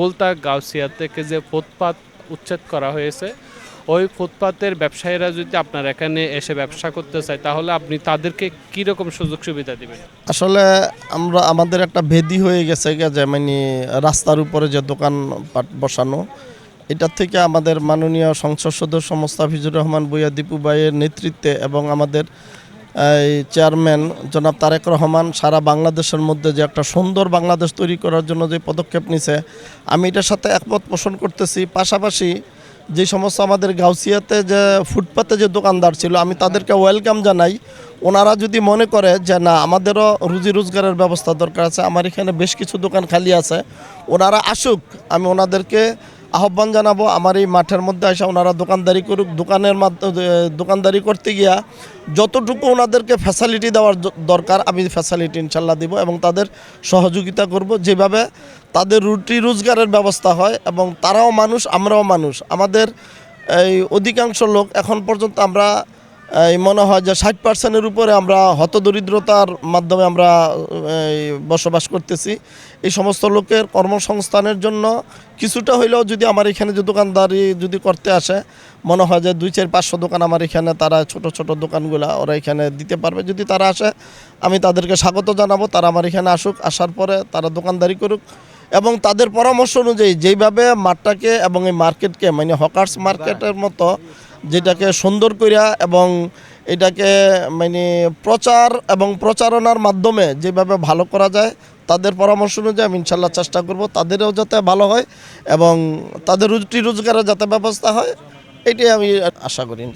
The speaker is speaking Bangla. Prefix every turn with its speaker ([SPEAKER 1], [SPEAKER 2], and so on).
[SPEAKER 1] বলতা গাউসিয়া থেকে যে ফুটপাত উচ্ছেদ করা হয়েছে, ওই ফুটপাতের ব্যবসায়ীরা যদি আপনার এখানে এসে ব্যবসা করতে চায় তাহলে আপনি তাদেরকে কীরকম সুযোগ সুবিধা দিবেন?
[SPEAKER 2] আসলে আমাদের একটা ভেদি হয়ে গেছে যে মানে রাস্তার উপরে যে দোকান বসানো, এটার থেকে আমাদের মাননীয় সংসদ সদস্য মোস্তাফিজুর রহমান ভূঁইয়া দীপু ভাইয়ের নেতৃত্বে এবং আমাদের এই চেয়ারম্যান জনাব তারেক রহমান সারা বাংলাদেশের মধ্যে যে একটা সুন্দর বাংলাদেশ তৈরি করার জন্য যে পদক্ষেপ নিছে, আমি এটার সাথে একমত পোষণ করতেছি। পাশাপাশি যে সমস্ত আমাদের গাউসিয়াতে যে ফুটপাতে যে দোকানদার ছিল, আমি তাদেরকে ওয়েলকাম জানাই। ওনারা যদি মনে করে যে না, আমাদেরও রুজি রোজগারের ব্যবস্থা দরকার আছে, আমার এখানে বেশ কিছু দোকান খালি আছে, ওনারা আসুক, আমি ওনাদেরকে আহ্বান জানাবো আমার এই মাঠের মধ্যে এসে ওনারা দোকানদারি করুক। দোকানদারি করতে গিয়া যতটুকু ওনাদেরকে ফ্যাসিলিটি দেওয়ার দরকার আমি ফ্যাসিলিটি ইনশাল্লাহ দিব এবং তাদের সহযোগিতা করব, যেভাবে তাদের রুটি রোজগারের ব্যবস্থা হয়। এবং তারাও মানুষ, আমরাও মানুষ। আমাদের এই অধিকাংশ লোক এখন পর্যন্ত আমরা এই মনে হয় যে 60% উপরে আমরা হতদরিদ্রতার মাধ্যমে আমরা বসবাস করতেছি। এই সমস্ত লোকের কর্মসংস্থানের জন্য কিছুটা হইলেও যদি আমার এখানে যে দোকানদারি যদি করতে আসে, মনে হয় যে 2-4-500 দোকান আমার এখানে তারা ছোট ছোট দোকানগুলা ওরা এখানে দিতে পারবে। যদি তারা আসে আমি তাদেরকে স্বাগত জানাবো, তারা আমার এখানে আসুক, আসার পরে তারা দোকানদারি করুক এবং তাদের পরামর্শ অনুযায়ী যেইভাবে মাঠটাকে এবং এই মার্কেটকে মানে হকার্স মার্কেটের মতো যেটাকে সুন্দর করিয়া এবং এটাকে মানে প্রচার এবং প্রচারণার মাধ্যমে যেভাবে ভালো করা যায়, তাদের পরামর্শ অনুযায়ী আমি ইনশাল্লাহ চেষ্টা করব তাদেরও যাতে ভালো হয় এবং তাদের রুজি রোজগারের যাতে ব্যবস্থা হয়, এটাই আমি আশা করি ইনশাল্লাহ।